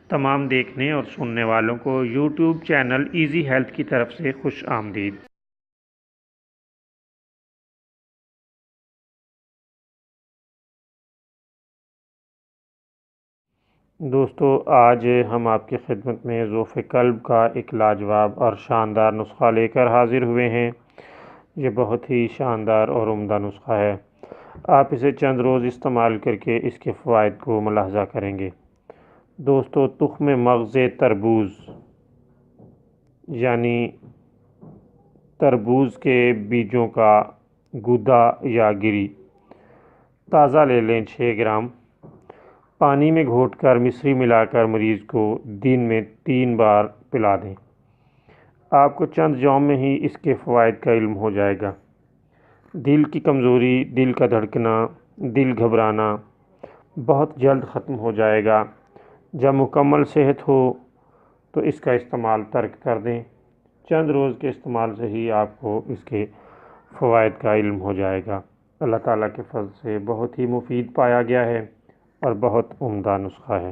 تمام دیکھنے اور سننے والوں کو یوٹیوب چینل ایزی ہیلتھ کی طرف سے خوش آمدید۔ دوستو، آج ہم آپ کی خدمت میں ذوف قلب کا ایک لاجواب اور شاندار نسخہ لے کر حاضر ہوئے ہیں۔ یہ بہت ہی شاندار اور عمدہ نسخہ ہے۔ آپ اسے چند روز استعمال کر کے اس کے فوائد کو ملاحظہ کریں گے۔ دوستو، تخم مغز تربوز یعنی تربوز کے بیجوں کا گودا یا گری تازہ لے لیں 6 گرام۔ پانی میں گھوٹ کر مصری ملا کر مریض کو دن میں 3 بار پلا دیں۔ آپ کو چند جوم میں ہی اس کے فوائد کا علم ہو جائے گا۔ دل کی کمزوری، دل کا دھڑکنا، دل گھبرانا بہت جلد ختم ہو جائے گا۔ جب مکمل صحت ہو تو اس کا استعمال ترک کر دیں۔ چند روز کے استعمال سے ہی آپ کو اس کے فوائد کا علم ہو جائے گا۔ اللہ تعالیٰ کے فضل سے بہت ہی مفید پایا گیا ہے اور بہت عمدہ نسخہ ہے۔